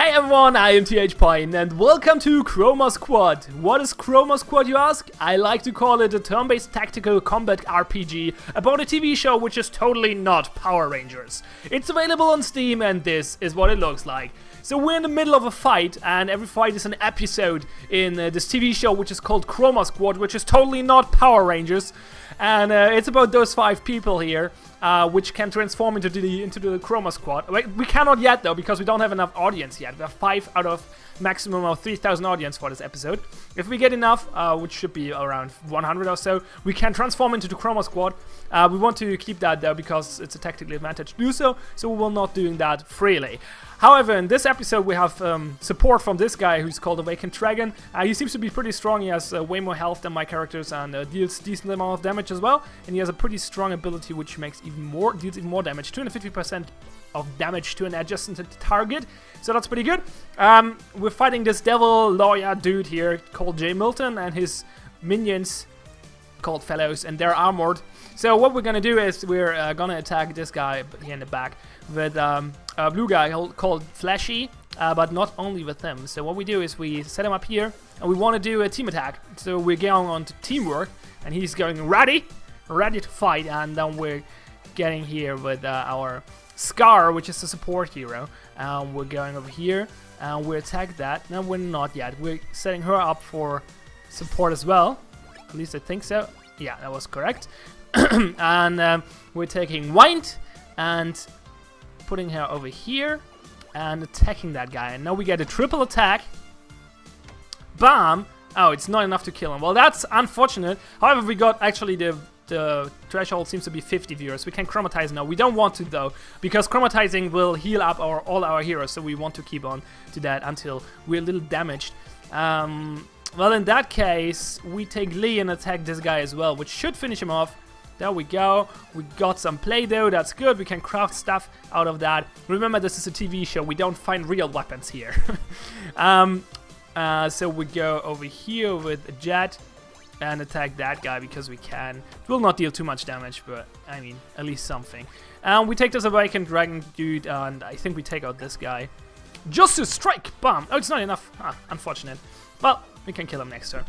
Hey everyone, I am TH Pine and welcome to Chroma Squad. What is Chroma Squad, you ask? I like to call it a turn-based tactical combat RPG about a TV show which is totally not Power Rangers. It's available on Steam and this is what it looks like. So we're in the middle of a fight and every fight is an episode in this TV show which is called Chroma Squad, which is totally not Power Rangers. And it's about those 5 people here, which can transform into the Chroma Squad. We cannot yet though, because we don't have enough audience yet. We have 5 out of maximum of 3,000 audience for this episode. If we get enough, which should be around 100 or so, we can transform into the Chroma Squad. We want to keep that though, because it's a tactical advantage to do so, so we will not doing that freely. However, in this episode we have support from this guy who's called Awakened Dragon. He seems to be pretty strong. He has way more health than my characters and deals decent amount of damage as well. And he has a pretty strong ability which makes deals even more damage, 250% of damage to an adjacent target. So that's pretty good. We're fighting this devil lawyer dude here called J. Milton and his minions called Fellows, and they're armored. So what we're gonna do is we're gonna attack this guy here in the back with a blue guy called Flashy, but not only with him. So what we do is we set him up here and we want to do a team attack. So we're going on to teamwork and he's going ready to fight, and then we're getting here with our Scar, which is the support hero. We're going over here and we attack that. No, we're not yet. We're setting her up for support as well. At least I think so. Yeah, that was correct. And we're taking Wind and putting her over here and attacking that guy. And now we get a triple attack. Bam! Oh, it's not enough to kill him. Well, that's unfortunate. However, we got actually the threshold seems to be 50 viewers. We can chromatize now. We don't want to though, because chromatizing will heal up all our heroes. So we want to keep on to that until we're a little damaged. Well, in that case, we take Lee and attack this guy as well, which should finish him off. There we go. We got some Play-Doh. That's good. We can craft stuff out of that. Remember, this is a TV show. We don't find real weapons here. So we go over here with a Jet and attack that guy because we can. It will not deal too much damage, but I mean, at least something. We take this Awakened Dragon dude, and I think we take out this guy. Just to strike! Bam! Oh, it's not enough. Unfortunate. Well, we can kill him next turn.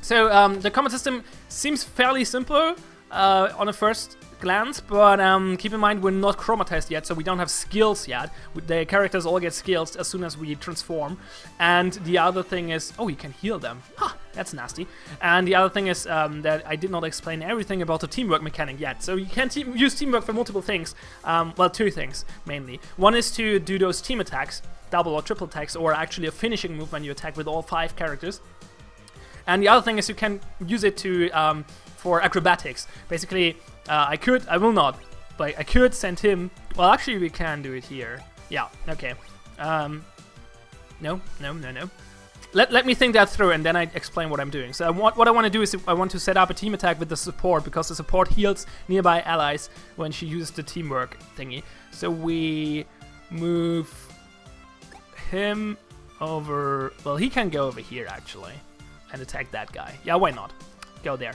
So the combat system seems fairly simple on a first glance, but keep in mind we're not chromatized yet, so we don't have skills yet. The characters all get skills as soon as we transform. And the other thing is, oh, you can heal them. Huh, that's nasty. And the other thing is that I did not explain everything about the teamwork mechanic yet. So you can use teamwork for multiple things. Well, 2 things mainly. One is to do those team attacks, double or triple attacks, or actually a finishing move when you attack with all 5 characters. And the other thing is you can use it to for acrobatics. Basically, I will not, but I could send him. Well, actually, we can do it here. Yeah, okay. No. Let me think that through, and then I explain what I'm doing. So what I want to do is I want to set up a team attack with the support, because the support heals nearby allies when she uses the teamwork thingy. So we move him over. Well, he can go over here actually and attack that guy. Yeah, why not? Go there.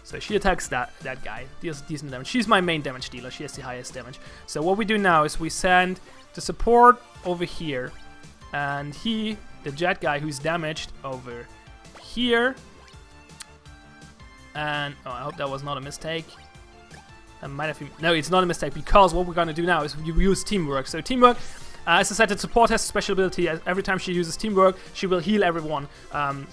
So she attacks that guy, deals decent damage. She's my main damage dealer. She has the highest damage. So what we do now is we send the support over here, and the Jet guy who's damaged, over here. And oh, I hope that was not a mistake. That might have been, no, it's not a mistake, because what we're gonna do now is we use teamwork. So teamwork. As I said, the support has a special ability. Every time she uses teamwork, she will heal everyone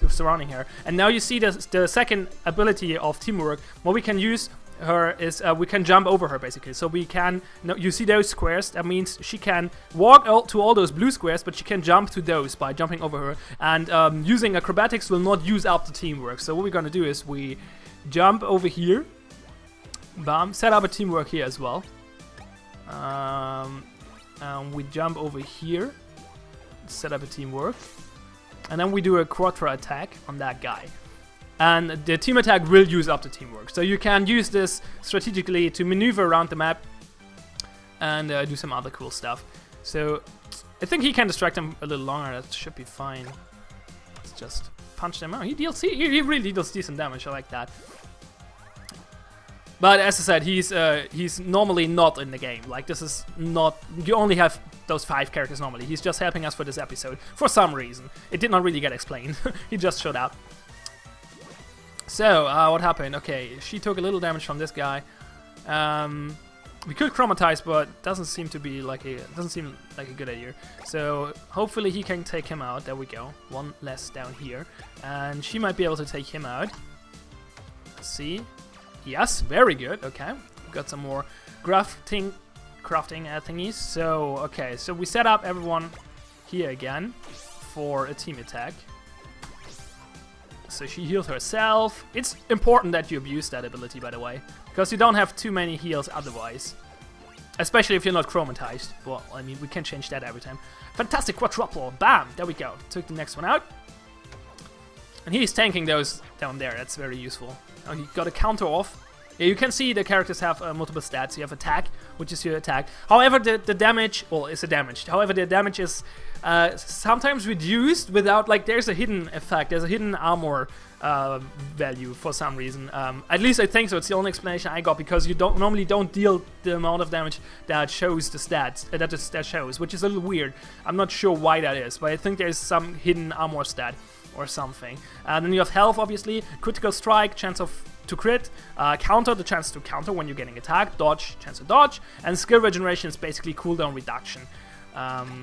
surrounding her. And now you see the second ability of teamwork. What we can use her is we can jump over her, basically. So we can, you see those squares? That means she can walk to all those blue squares, but she can jump to those by jumping over her. And using acrobatics will not use up the teamwork. So what we're gonna do is we jump over here. Bam. Set up a teamwork here as well. We jump over here, set up a teamwork, and then we do a quadra attack on that guy. And the team attack will use up the teamwork. So you can use this strategically to maneuver around the map and do some other cool stuff. So I think he can distract him a little longer. That should be fine. Let's just punch him out. He really deals decent damage. I like that. But as I said, he's normally not in the game. Like, this is not... You only have those 5 characters normally. He's just helping us for this episode. For some reason. It did not really get explained. He just showed up. So, what happened? Okay, she took a little damage from this guy. We could chromatize, but doesn't seem like a good idea. So hopefully he can take him out. There we go. One less down here, and she might be able to take him out. Let's see. Yes, very good. Okay, got some more crafting thingies. So okay, so we set up everyone here again for a team attack. So she healed herself. It's important that you abuse that ability, by the way, because you don't have too many heals otherwise. Especially if you're not chromatized. Well, I mean, we can change that every time. Fantastic quadruple. Bam! There we go. Took the next one out. And he's tanking those down there. That's very useful. Now he got a counter off. Yeah, you can see the characters have multiple stats. You have attack, which is your attack. However, the damage, well, it's a damage. However, the damage is sometimes reduced without, like, there's a hidden effect. There's a hidden armor value for some reason. At least I think so. It's the only explanation I got, because you normally don't deal the amount of damage that shows the stats, that shows, which is a little weird. I'm not sure why that is, but I think there's some hidden armor stat or something. Then you have health, obviously, critical strike, chance to crit, counter, the chance to counter when you're getting attacked, dodge, chance to dodge, and skill regeneration is basically cooldown reduction,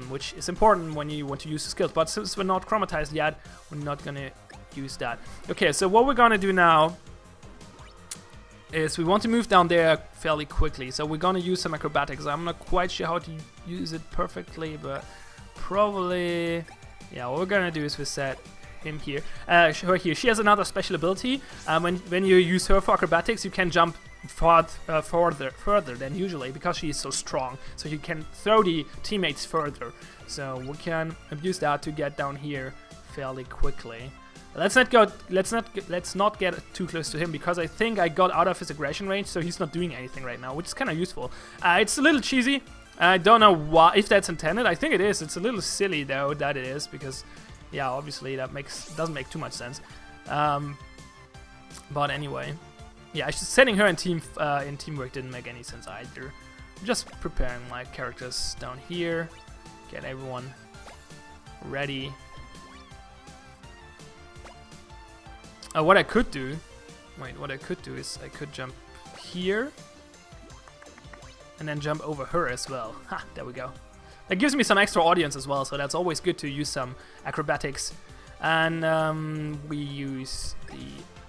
which is important when you want to use the skills. But since we're not chromatized yet, we're not gonna use that. Okay, so what we're gonna do now is we want to move down there fairly quickly. So we're gonna use some acrobatics. I'm not quite sure how to use it perfectly, but probably, yeah, what we're gonna do is we set him here, her here. She has another special ability. When you use her for acrobatics, you can jump further than usually, because she is so strong. So you can throw the teammates further. So we can abuse that to get down here fairly quickly. Let's not get too close to him, because I think I got out of his aggression range, so he's not doing anything right now, which is kind of useful. It's a little cheesy. I don't know why, if that's intended. I think it is. It's a little silly though that it is, because yeah, obviously that doesn't make too much sense. But anyway, yeah, setting her in teamwork didn't make any sense either. I'm just preparing my characters down here, get everyone ready. What I could do is I could jump here and then jump over her as well. Ha, there we go. That gives me some extra audience as well, so that's always good to use some acrobatics. And we use the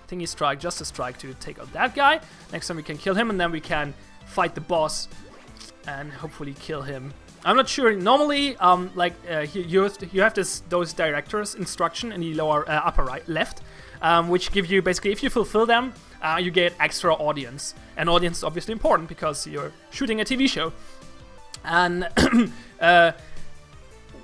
thingy strike, just a strike, to take out that guy. Next time we can kill him, and then we can fight the boss and hopefully kill him. I'm not sure. Normally, you have those directors instruction in the lower upper right left, which give you basically, if you fulfill them, you get extra audience. And audience is obviously important because you're shooting a TV show. And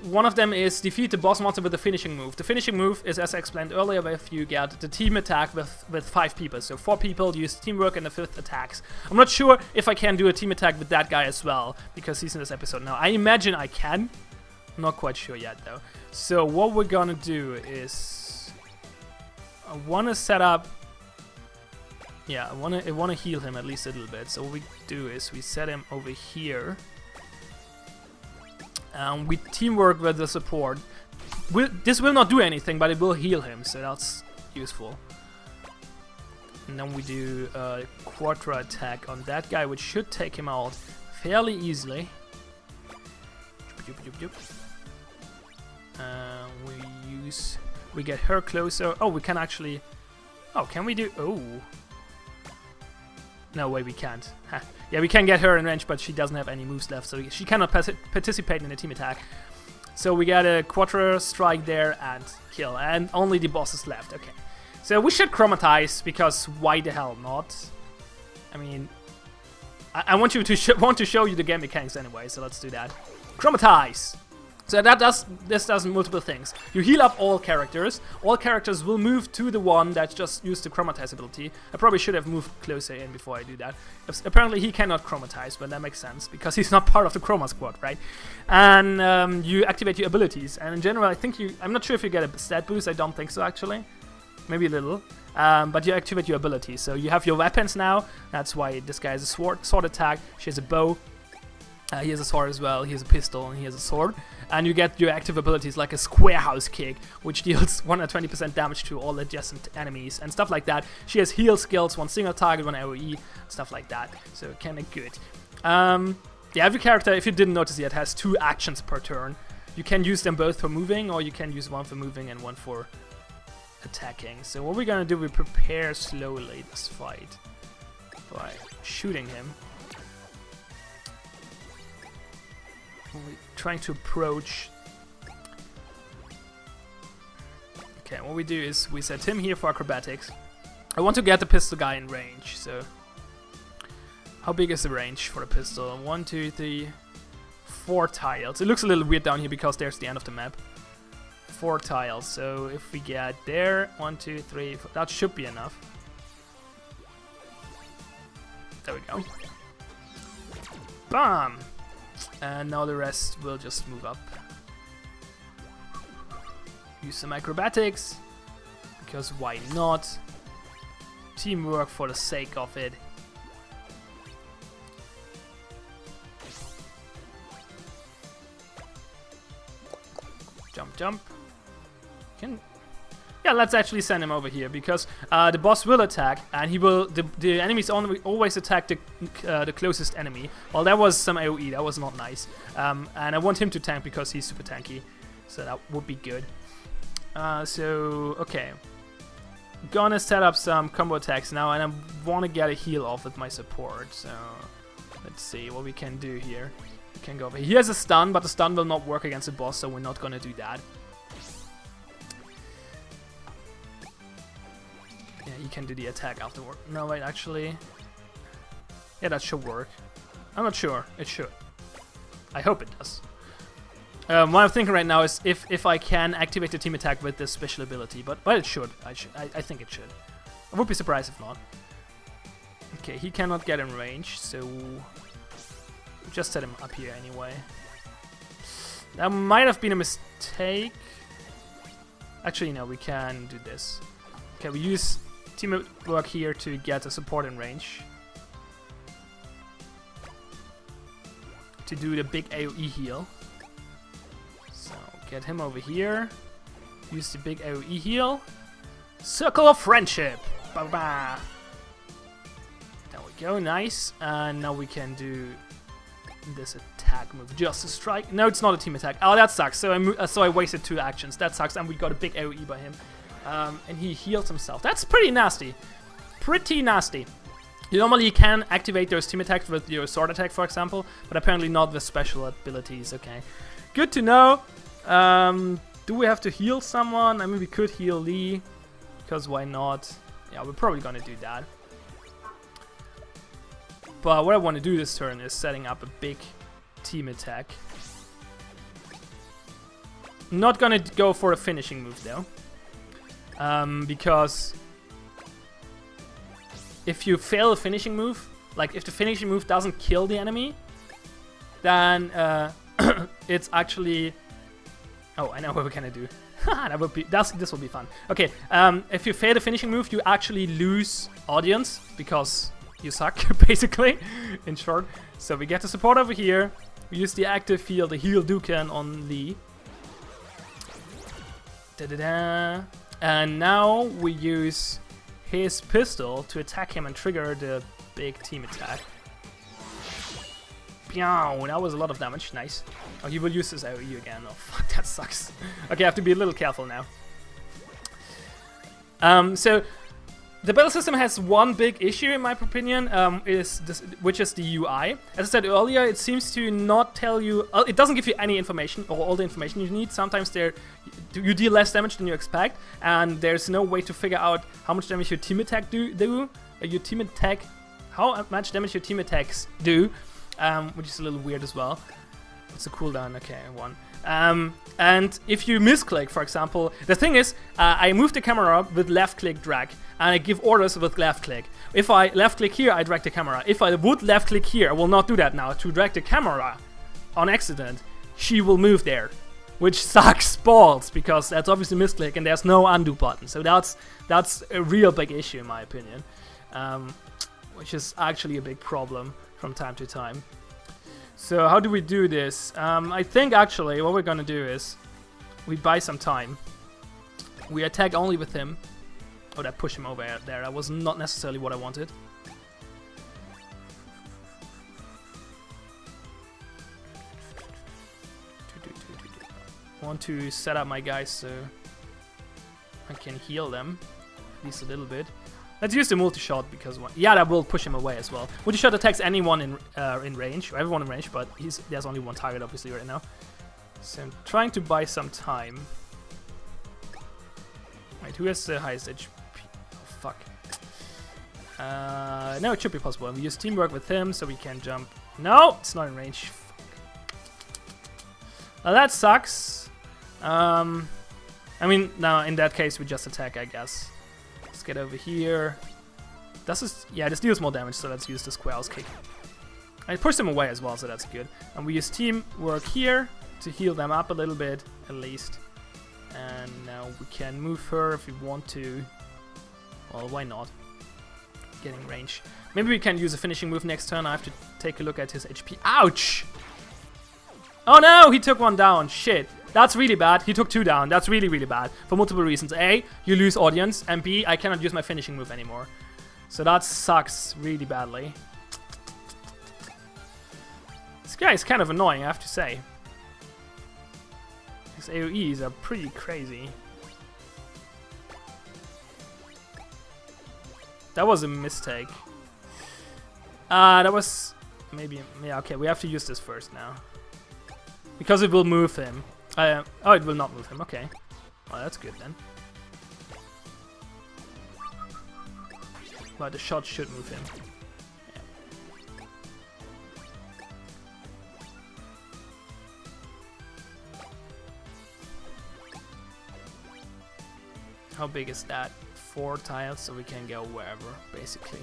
one of them is defeat the boss monster with the finishing move. The finishing move is, as I explained earlier, if you get the team attack with 5 people. So 4 people use teamwork and the 5th attacks. I'm not sure if I can do a team attack with that guy as well, because he's in this episode now. I imagine I can. I'm not quite sure yet though. So what we're gonna do is, I want to set up. Yeah, I wanna heal him at least a little bit. So what we do is we set him over here. We teamwork with the support. This will not do anything, but it will heal him, so that's useful. And then we do a Quadra attack on that guy, which should take him out fairly easily. We get her closer. Oh, we can actually. Oh, can we do? Oh. No way, we can't. Yeah, we can get her in range, but she doesn't have any moves left, so she cannot participate in the team attack. So we got a Quadra strike there and kill, and only the boss is left. Okay, so we should chromatize, because why the hell not? I mean, I want to show you the game mechanics anyway, so let's do that. Chromatize. So this does multiple things. You heal up all characters. All characters will move to the one that just used the chromatize ability. I probably should have moved closer in before I do that. Apparently he cannot chromatize, but that makes sense, because he's not part of the Chroma Squad, right? And you activate your abilities. And in general, I think I'm not sure if you get a stat boost. I don't think so, actually. maybe a little. But you activate your ability. So you have your weapons now. That's why this guy has a sword attack. She has a bow. He has a sword as well. He has a pistol and he has a sword. And you get your active abilities like a square house kick, which deals 120% damage to all adjacent enemies and stuff like that. She has heal skills, one single target, one AoE, stuff like that. So kind of good. Yeah, every character, if you didn't notice yet, has 2 actions per turn. You can use them both for moving, or you can use one for moving and one for attacking. So what we're gonna do, we prepare slowly this fight by shooting him. We're trying to approach. Okay, what we do is we set him here for acrobatics. I want to get the pistol guy in range, so how big is the range for the pistol? 1, 2, 3, 4 tiles. It looks a little weird down here because there's the end of the map. 4 tiles, so if we get there, 1, 2, 3, 4, that should be enough. There we go. Bam! And now the rest will just move up. Use some acrobatics, because why not? Teamwork for the sake of it. Jump, jump. Yeah, let's actually send him over here, because the boss will attack, and he will. The enemies always attack the closest enemy. Well, that was some AoE. That was not nice. And I want him to tank because he's super tanky, so that would be good. So okay, gonna set up some combo attacks now, and I want to get a heal off with my support. So let's see what we can do here. We can go over. He has a stun, but the stun will not work against the boss, so we're not gonna do that. Yeah, you can do the attack afterward. No, wait, actually, yeah, that should work. I'm not sure. It should. I hope it does. What I'm thinking right now is if I can activate the team attack with this special ability, but it should. I think it should. I would be surprised if not. Okay, he cannot get in range, so just set him up here anyway. That might have been a mistake. Actually, no, we can do this. Okay, we use teamwork here to get a support in range. To do the big AoE heal. So, get him over here. Use the big AoE heal. Circle of Friendship! Ba-ba! There we go, nice. And now we can do this attack move. Just a strike. No, it's not a team attack. Oh, that sucks. So I wasted 2 actions. That sucks, and we got a big AoE by him. And he heals himself. That's pretty nasty. Pretty nasty. You normally can activate those team attacks with your sword attack, for example, but apparently not with special abilities. Okay, good to know. Do we have to heal someone? I mean, we could heal Lee, because why not? Yeah, we're probably gonna do that. But what I want to do this turn is setting up a big team attack. Not gonna go for a finishing move though. Because if you fail a finishing move, like if the finishing move doesn't kill the enemy, then it's actually... Oh, I know what we're gonna do. This will be fun. Okay, if you fail the finishing move, you actually lose audience because you suck, basically, in short. So we get the support over here. We use the active heal, the heal Dukan on Lee. Da-da-da. And now we use his pistol to attack him and trigger the big team attack. Pew! That was a lot of damage. Nice. Oh, he will use his AoE again. Oh, fuck, that sucks. Okay, I have to be a little careful now. So the battle system has one big issue, in my opinion, which is the UI. As I said earlier, it seems to not tell you... it doesn't give you any information, or all the information you need. Sometimes you deal less damage than you expect, and there's no way to figure out how much damage your team attack how much damage your team attacks do, which is a little weird as well. It's a cooldown, okay, 1. And if you misclick, for example, the thing is, I move the camera with left click drag, and I give orders with left click. If I left click here, I drag the camera. If I would left click here, I will not do that now. To drag the camera on accident, she will move there. which sucks balls because that's obviously misclick and there's no undo button. So that's a real big issue in my opinion, which is actually a big problem from time to time. So how do we do this? I think actually what we're gonna do is we buy some time. We attack only with him. Oh, that push him over there. That was not necessarily what I wanted. I want to set up my guys so I can heal them at least a little bit. Let's use the multi-shot because that will push him away as well. Multi-shot attacks anyone in range, or everyone in range, but there's only one target obviously right now. So I'm trying to buy some time. Wait, who has the highest HP? Oh, fuck. No, it should be possible. We use teamwork with him so we can jump. No, it's not in range. Fuck. Now that sucks. I mean, now in that case we just attack, I guess. Let's get over here. This deals more damage, so let's use the squarehouse kick. I pushed them away as well, so that's good. And we use teamwork here to heal them up a little bit, at least. And now we can move her if we want to. Well, why not? Getting range. Maybe we can use a finishing move next turn. I have to take a look at his HP. Ouch! Oh no, he took one down. Shit. That's really bad. He took 2 down. That's really, really bad. For multiple reasons. A, you lose audience. And B, I cannot use my finishing move anymore. So that sucks really badly. This guy is kind of annoying, I have to say. His AoEs are pretty crazy. That was a mistake. That was maybe... Yeah, okay, we have to use this first now. Because it will move him. Oh, it will not move him, okay. Well, that's good then. But the shot should move him. Yeah. How big is that? 4 tiles, so we can go wherever, basically.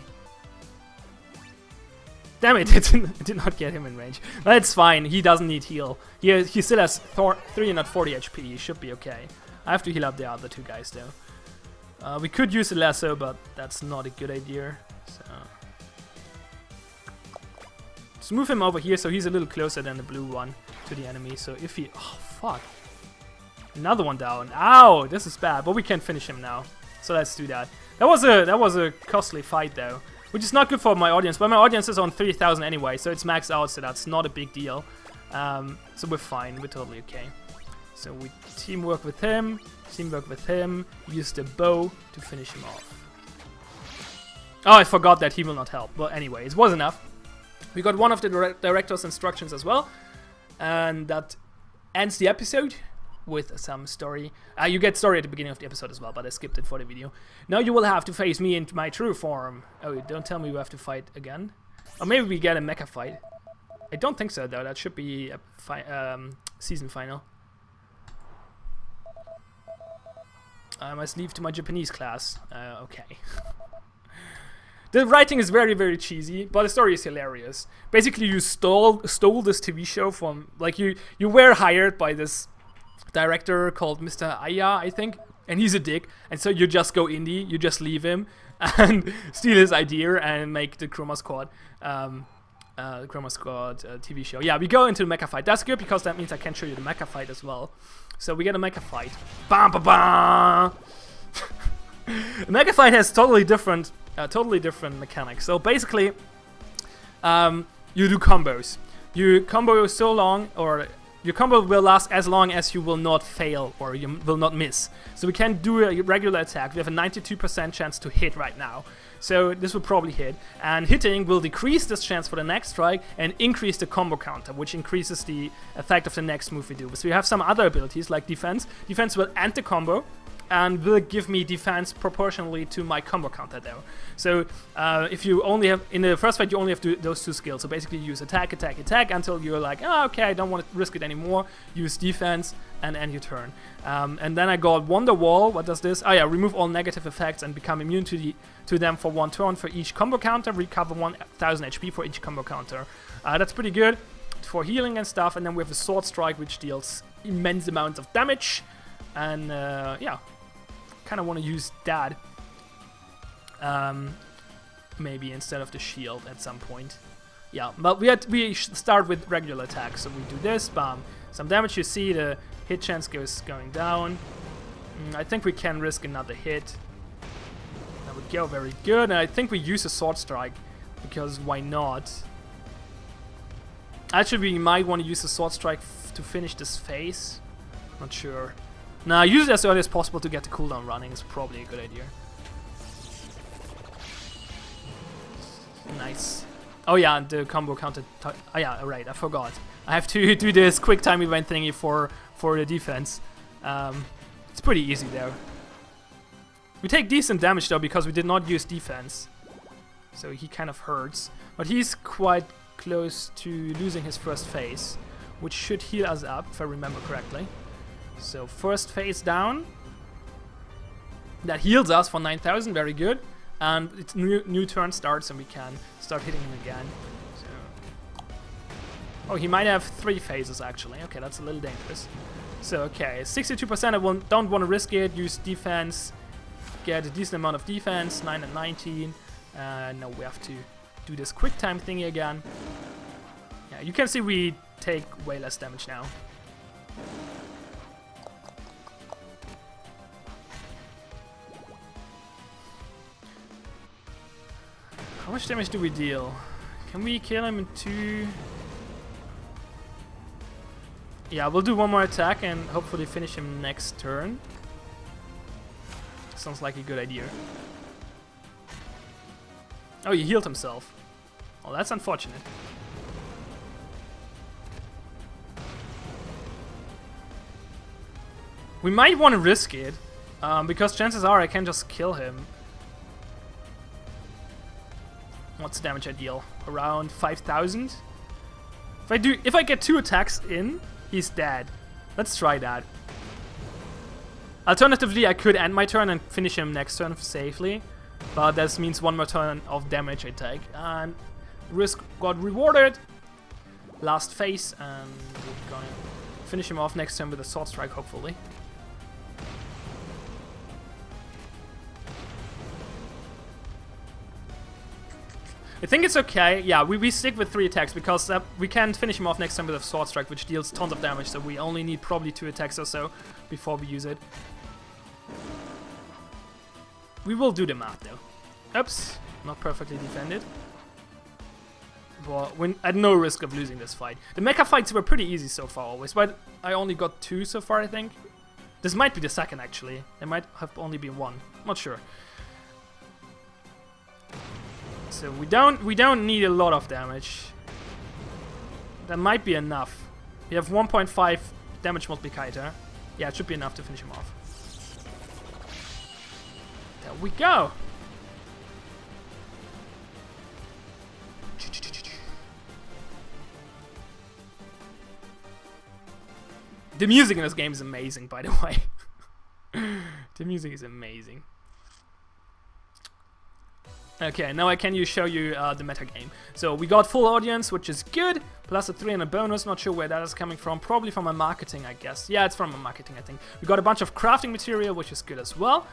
Damn it, it did not get him in range. But it's fine, he doesn't need heal. He still has 340 HP, he should be okay. I have to heal up the other 2 guys though. We could use a lasso, but that's not a good idea. So let's move him over here so he's a little closer than the blue one to the enemy. So if he... Oh, fuck. Another one down. Ow, this is bad, but we can finish him now. So let's do that. That was a costly fight though. Which is not good for my audience, but my audience is on 3,000 anyway, so it's maxed out, so that's not a big deal. So we're fine, we're totally okay. So we teamwork with him, use the bow to finish him off. Oh, I forgot that he will not help, but anyway, it was enough. We got one of the director's instructions as well, and that ends the episode with some story. You get story at the beginning of the episode as well, but I skipped it for the video. Now you will have to face me in my true form. Oh, don't tell me we have to fight again. Or maybe we get a mecha fight. I don't think so though, that should be a season final. I must leave to my Japanese class. Okay. The writing is very, very cheesy, but the story is hilarious. Basically, you stole this TV show from, like, you were hired by this director called Mr. Aya, I think, and he's a dick, and so you just go indie, you just leave him and steal his idea and make the Chroma Squad TV show. Yeah, we go into the mecha fight. That's good because that means I can show you the mecha fight as well. So we get a mecha fight. Bam, bam, bam. The mecha fight has totally different mechanics. So basically, you do combos. You combo so long, or your combo will last as long as you will not fail or you will not miss. So we can do a regular attack. We have a 92% chance to hit right now. So this will probably hit. And hitting will decrease this chance for the next strike and increase the combo counter, which increases the effect of the next move we do. So we have some other abilities like defense. Defense will end the combo and will give me defense proportionally to my combo counter though. So if you only have, in the first fight you only have those 2 skills, so basically you use attack, attack, attack until you're like, oh, okay, I don't want to risk it anymore, use defense and end your turn. And then I got Wonder Wall. What does this? Oh yeah, remove all negative effects and become immune to them for 1 turn for each combo counter, recover 1000 HP for each combo counter. That's pretty good for healing and stuff. And then we have a Sword Strike, which deals immense amounts of damage. And yeah, kind of want to use that maybe instead of the shield at some point. Yeah, but we start with regular attacks. So we do this, bam, some damage. You see the hit chance going down. I think we can risk another hit. There we go, very good. And I think we use a sword strike because why not? Actually, we might want to use a sword strike to finish this phase. Not sure. Nah, use it as early as possible to get the cooldown running is probably a good idea. Nice. Oh yeah, and the combo counter. Oh yeah, right. I forgot. I have to do this quick time event thingy for the defense. It's pretty easy though. We take decent damage though because we did not use defense, so he kind of hurts. But he's quite close to losing his first phase, which should heal us up if I remember correctly. So first phase down. That heals us for 9,000. Very good. And it's new turn starts and we can start hitting him again. So, oh, he might have 3 phases actually. Okay, that's a little dangerous. So okay, 62%. I don't want to risk it. Use defense. Get a decent amount of defense. 9 and 19. Now we have to do this quick time thingy again. Yeah, you can see we take way less damage now. How much damage do we deal? Can we kill him in 2? Yeah, we'll do one more attack and hopefully finish him next turn. Sounds like a good idea. Oh, he healed himself. Well, that's unfortunate. We might want to risk it, because chances are I can just kill him. What's the damage I deal? Around 5,000? If I get 2 attacks in, he's dead. Let's try that. Alternatively, I could end my turn and finish him next turn safely, but that means 1 more turn of damage I take. And risk got rewarded. Last phase, and we're gonna finish him off next turn with a sword strike, hopefully. I think it's okay. Yeah, we stick with 3 attacks because we can finish him off next time with a sword strike, which deals tons of damage. So we only need probably 2 attacks or so before we use it. We will do the math though. Oops, not perfectly defended. But when at no risk of losing this fight. The mecha fights were pretty easy so far always, but I only got 2 so far. I think this might be the second actually. There might have only been 1. Not sure. So we don't need a lot of damage. That might be enough. We have 1.5 damage multiplier. Yeah, it should be enough to finish him off. There we go. The music in this game is amazing, by the way. The music is amazing. Okay, now I can show you the meta game. So we got full audience, which is good, plus a 300 bonus. Not sure where that is coming from. Probably from my marketing, I guess. Yeah, it's from my marketing, I think. We got a bunch of crafting material, which is good as well.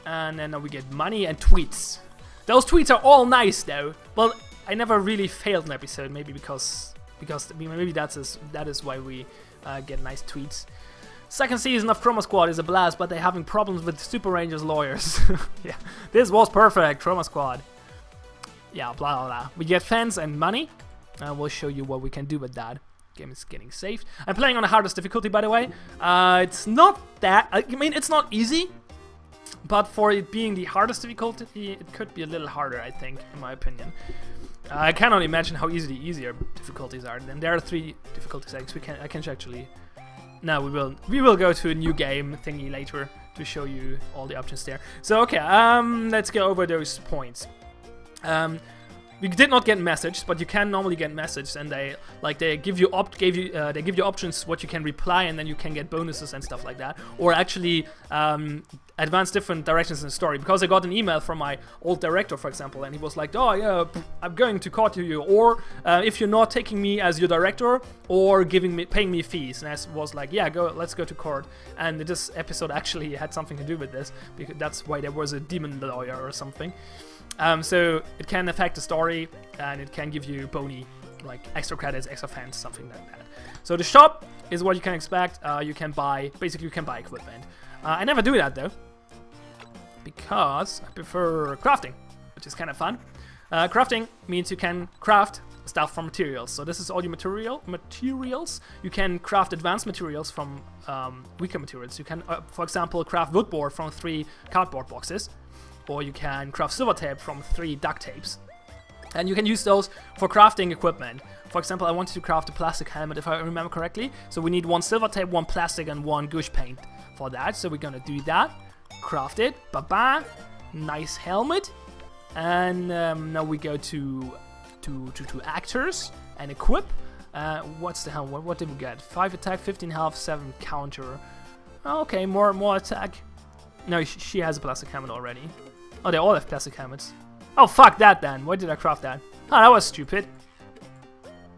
And then we get money and tweets. Those tweets are all nice, though. Well, I never really failed an episode, maybe because maybe that is why we get nice tweets. Second season of Chroma Squad is a blast, but they're having problems with Super Rangers lawyers. Yeah, this was perfect, Chroma Squad. Yeah, blah blah blah. We get fans and money. We'll show you what we can do with that. Game is getting saved. I'm playing on the hardest difficulty, by the way. It's not that. I mean, it's not easy, but for it being the hardest difficulty, it could be a little harder, I think, in my opinion. I cannot imagine how easy the easier difficulties are. And there are 3 difficulty settings. I can actually. No, we will go to a new game thingy later to show you all the options there. So okay, let's go over those points. We did not get messaged, but you can normally get messaged, and they give you options what you can reply, and then you can get bonuses and stuff like that. Or actually, advance different directions in the story, because I got an email from my old director, for example, and he was like, oh yeah, I'm going to court you, or if you're not taking me as your director, or paying me fees. And I was like, yeah, let's go to court. And this episode actually had something to do with this, because that's why there was a demon lawyer or something. So it can affect the story, and it can give you bony, like extra credits, extra fans, something like that. So the shop is what you can expect. You can buy equipment. I never do that though, because I prefer crafting, which is kind of fun. Crafting means you can craft stuff from materials. So this is all your materials. You can craft advanced materials from weaker materials. You can, for example, craft wood board from 3 cardboard boxes, or you can craft silver tape from 3 duct tapes. And you can use those for crafting equipment. For example, I wanted to craft a plastic helmet, if I remember correctly. So we need 1 silver tape, 1 plastic, and 1 gush paint for that. So we're gonna do that. Craft it. Ba-ba. Nice helmet. And now we go to actors and equip. What's the helmet? What did we get? 5 attack, 15 health, 7 counter. Okay, more attack. No, she has a plastic helmet already. Oh, they all have plastic helmets. Oh, fuck that then. Why did I craft that? Oh, that was stupid.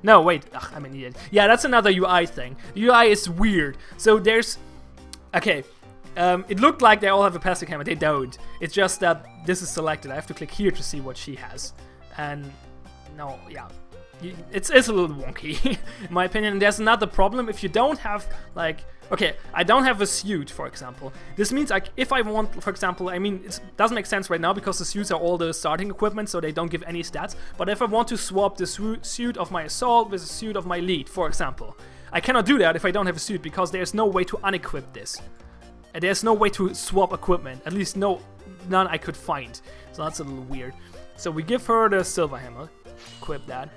No, wait. Ugh, I'm an idiot. Yeah, that's another UI thing. The UI is weird. So there's... Okay. It looked like they all have a plastic helmet. They don't. It's just that this is selected. I have to click here to see what she has. And... No, yeah. It's a little wonky, in my opinion. And there's another problem. If you don't have, like... Okay, I don't have a suit, for example. This means, like, if I want, for example, I mean, it doesn't make sense right now because the suits are all the starting equipment, so they don't give any stats. But if I want to swap the suit of my assault with the suit of my lead, for example, I cannot do that if I don't have a suit, because there's no way to unequip this. And there's no way to swap equipment. At least none I could find. So that's a little weird. So we give her the silver hammer. Equip that.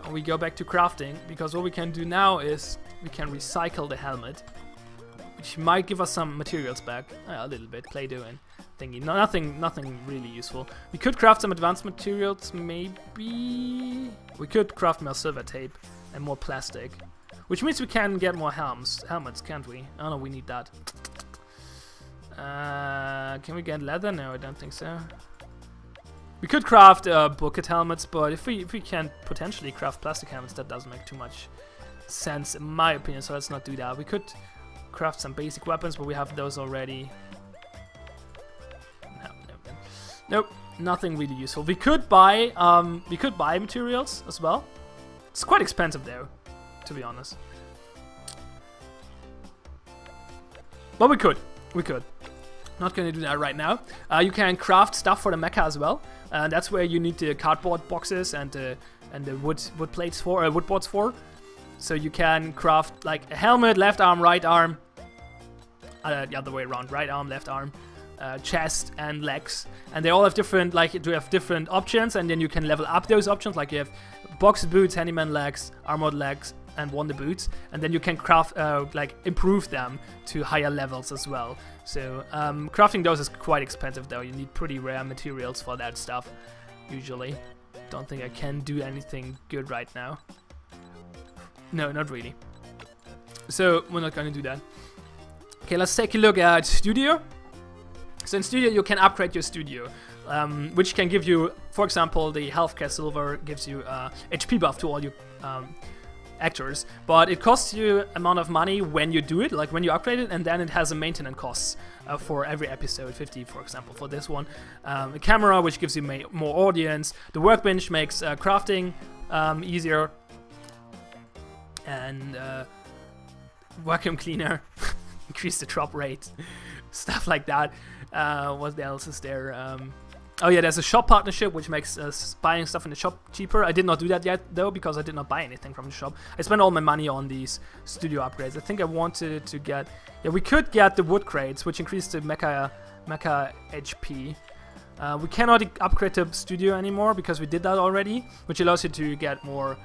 And we go back to crafting, because what we can do now is we can recycle the helmet, which might give us some materials back. A little bit, play doing thingy. No, nothing really useful. We could craft some advanced materials, maybe. We could craft more silver tape and more plastic, which means we can get more helmets, can't we? Oh no, we need that. Can we get leather? No, I don't think so. We could craft bucket helmets, but if we can potentially craft plastic helmets, that doesn't make too much sense in my opinion, so let's not do that. We could craft some basic weapons, but we have those already. Nope, nothing really useful. We could buy materials as well. It's quite expensive though, to be honest. But we could. Not gonna do that right now. You can craft stuff for the mecha as well. That's where you need the cardboard boxes and the wood plates for wood boards for. So you can craft like a helmet, left arm, right arm, the other way around, right arm, left arm, chest and legs, and they all have different, like, do have different options, and then you can level up those options. Like you have boxed boots, handyman legs, armored legs, and wonder boots, and then you can craft, like, improve them to higher levels as well. So crafting those is quite expensive though. You need pretty rare materials for that stuff usually. Don't think I can do anything good right now. No, not really. So we're not going to do that. Okay, let's take a look at Studio. So in Studio you can upgrade your Studio, which can give you, for example, the Healthcare Silver gives you HP buff to all your actors, but it costs you amount of money when you do it, like when you upgrade it, and then it has a maintenance costs for every episode, 50 for example for this one. A camera, which gives you more audience. The workbench makes crafting easier. And vacuum cleaner, increase the drop rate, stuff like that. What else is there? Oh yeah, there's a shop partnership which makes buying stuff in the shop cheaper. I did not do that yet though, because I did not buy anything from the shop. I spent all my money on these Studio upgrades. I think I wanted to get... Yeah, we could get the wood crates, which increase the mecha HP. We cannot upgrade the Studio anymore because we did that already, which allows you to get more...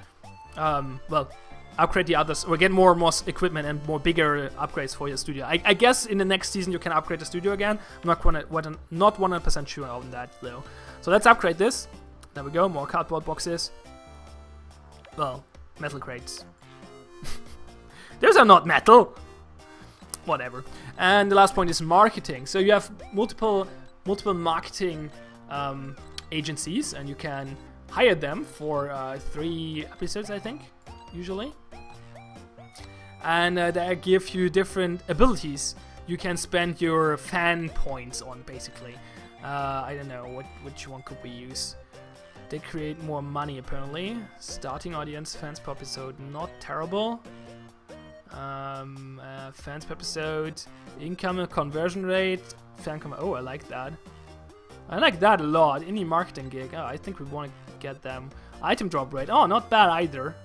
well, upgrade the others, or get more and more equipment and more bigger upgrades for your Studio. I guess in the next season you can upgrade the Studio again. I'm not 100% sure on that though. So let's upgrade this. There we go, more cardboard boxes. Well, metal crates. Those are not metal! whatever. And the last point is marketing. So you have multiple marketing agencies, and you can hire them for 3 episodes, I think, usually. And they give you different abilities you can spend your fan points on, basically. I don't know, which one could we use? They create more money, apparently. Starting audience, fans per episode, not terrible. Fans per episode, income conversion rate, oh, I like that. I like that a lot. Indie marketing gig, oh, I think we want to get them. Item drop rate, oh, not bad either.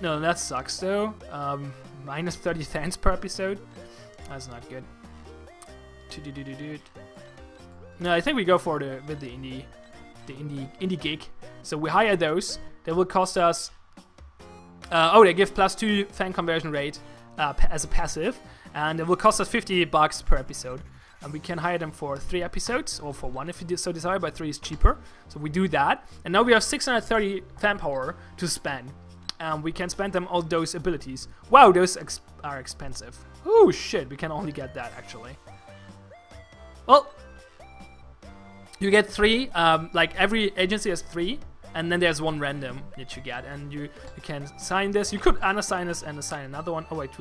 No, that sucks though. Minus 30 fans per episode. That's not good. No, I think we go for the indie gig. So we hire those. They will cost us. Oh, they give +2 fan conversion rate as a passive, and it will cost us $50 per episode. And we can hire them for 3 episodes, or for 1 if you so desire, but 3 is cheaper. So we do that, and now we have 630 fan power to spend. And we can spend them on those abilities. Wow, those are expensive. Oh shit, we can only get that actually. Well, you get 3, like every agency has 3, and then there's 1 random that you get, and you can sign this. You could unassign this and assign another one. Oh wait,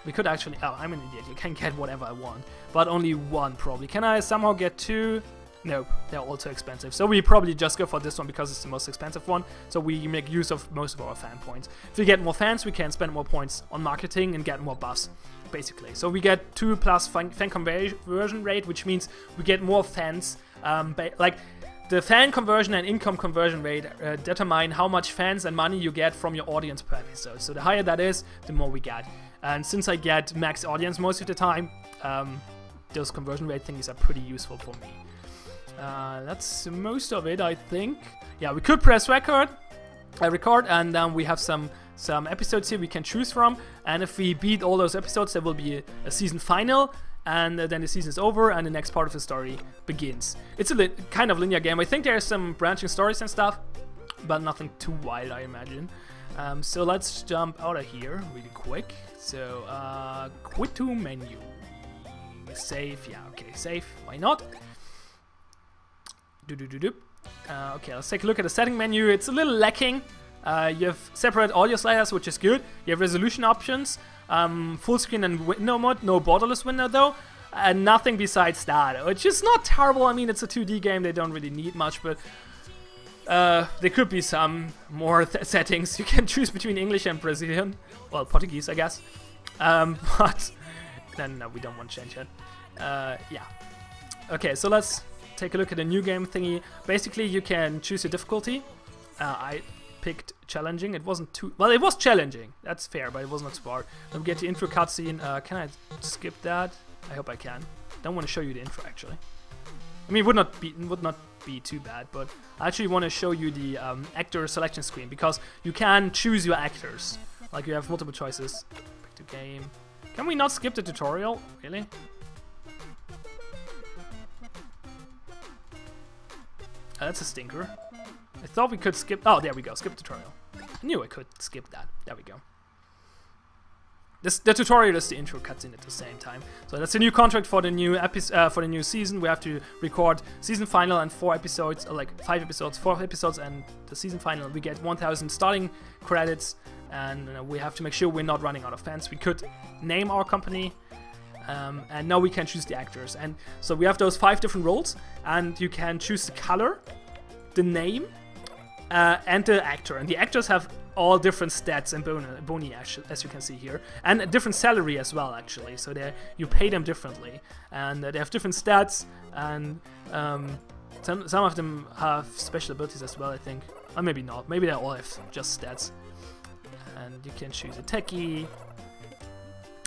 we could actually, oh, I'm an idiot, you can get whatever I want, but only 1 probably. Can I somehow get 2? Nope, they're all too expensive. So we probably just go for this one because it's the most expensive one. So we make use of most of our fan points. If we get more fans, we can spend more points on marketing and get more buffs, basically. So we get 2 plus fan conversion rate, which means we get more fans. Like the fan conversion and income conversion rate determine how much fans and money you get from your audience per episode. So the higher that is, the more we get. And since I get max audience most of the time, those conversion rate things are pretty useful for me. That's most of it, I think. Yeah, we could press record, and then we have some episodes here we can choose from. And if we beat all those episodes, there will be a season final, and then the season is over, and the next part of the story begins. It's a kind of linear game. I think there's some branching stories and stuff, but nothing too wild, I imagine. So let's jump out of here really quick. So quit to menu, save. Yeah, okay, save. Why not? Okay, let's take a look at the setting menu. It's a little lacking. You have separate audio sliders, which is good. You have resolution options, full screen and window mode, no borderless window though, and nothing besides that, which is not terrible. I mean, it's a 2D game, they don't really need much, but there could be some more settings. You can choose between English and Brazilian, well, Portuguese, I guess, but then no, we don't want to change it. Yeah. Okay, so let's take a look at the new game thingy. Basically, you can choose your difficulty. I picked challenging. It wasn't too... Well, it was challenging. That's fair, but it was not too hard. Then we get the intro cutscene. Can I skip that? I hope I can. Don't want to show you the intro, actually. I mean, it would not be too bad, but I actually want to show you the actor selection screen, because you can choose your actors. Like, you have multiple choices. Back to game. Can we not skip the tutorial? Really? That's a stinker. I thought we could skip... Oh, there we go. Skip tutorial. I knew I could skip that. There we go. The tutorial is the intro cutscene at the same time. So that's a new contract for the new for the new season. We have to record season final and 4 episodes, or like 5 episodes, 4 episodes, and the season final. We get 1,000 starting credits, and we have to make sure we're not running out of fans. We could name our company. And now we can choose the actors, and so we have those 5 different roles, and you can choose the color, the name, and the actor. And the actors have all different stats and boni, as you can see here, and a different salary as well, actually. So you pay them differently, and they have different stats, and some of them have special abilities as well, I think. Or maybe not. Maybe they all have just stats. And you can choose a techie.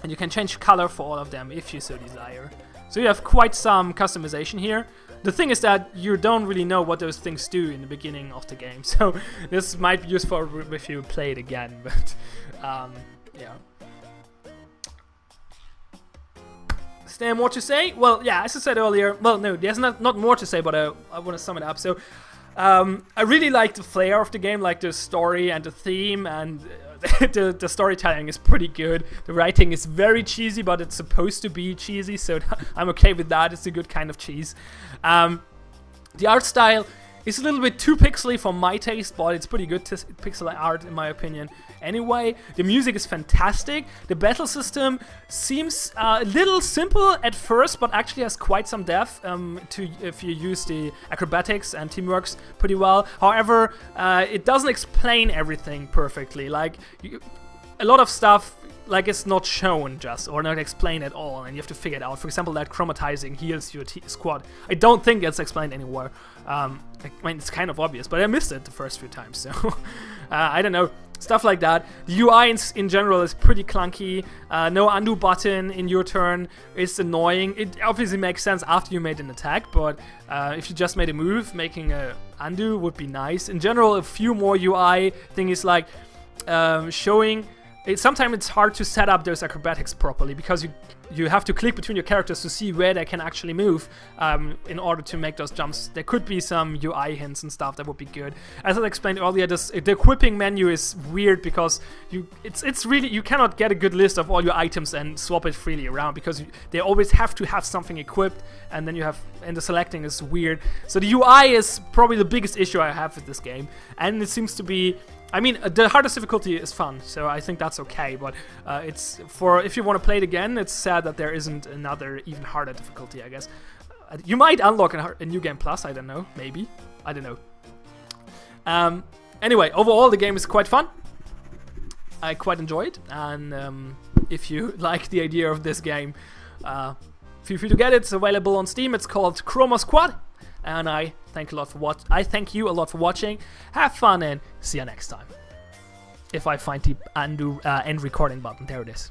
And you can change color for all of them if you so desire. So you have quite some customization here. The thing is that you don't really know what those things do in the beginning of the game. So this might be useful if you play it again. But yeah. Is there more to say? Well, yeah, as I said earlier. Well, no, there's not more to say, but I want to sum it up. So I really like the flair of the game, like the story and the theme and the storytelling is pretty good. The writing is very cheesy, but it's supposed to be cheesy, so I'm okay with that. It's a good kind of cheese. The art style is a little bit too pixely for my taste, but it's pretty good pixel art in my opinion. Anyway, the music is fantastic. The battle system seems a little simple at first, but actually has quite some depth if you use the acrobatics and teamworks pretty well. However, it doesn't explain everything perfectly. Like, a lot of stuff, like, it's not shown just, or not explained at all, and you have to figure it out. For example, that chromatizing heals your squad. I don't think it's explained anywhere. I mean, it's kind of obvious, but I missed it the first few times, so I don't know. Stuff like that. The UI in general is pretty clunky. No undo button in your turn is annoying. It obviously makes sense after you made an attack, but if you just made a move, making a undo would be nice. In general, a few more UI things like showing. Sometimes it's hard to set up those acrobatics properly because you have to click between your characters to see where they can actually move in order to make those jumps. There could be some UI hints and stuff that would be good. As I explained earlier, the equipping menu is weird because it's really, you cannot get a good list of all your items and swap it freely around because they always have to have something equipped, and then and the selecting is weird. So the UI is probably the biggest issue I have with this game, and it seems to be, I mean, the hardest difficulty is fun, so I think that's okay, but it's if you want to play it again, it's sad that there isn't another even harder difficulty, I guess. You might unlock a New Game Plus, I don't know, maybe. I don't know. Anyway, overall, the game is quite fun. I quite enjoy it, and if you like the idea of this game, feel free to get it. It's available on Steam. It's called Chroma Squad, and I thank you a lot for watching. Have fun and see you next time. If I find the end recording button, there it is.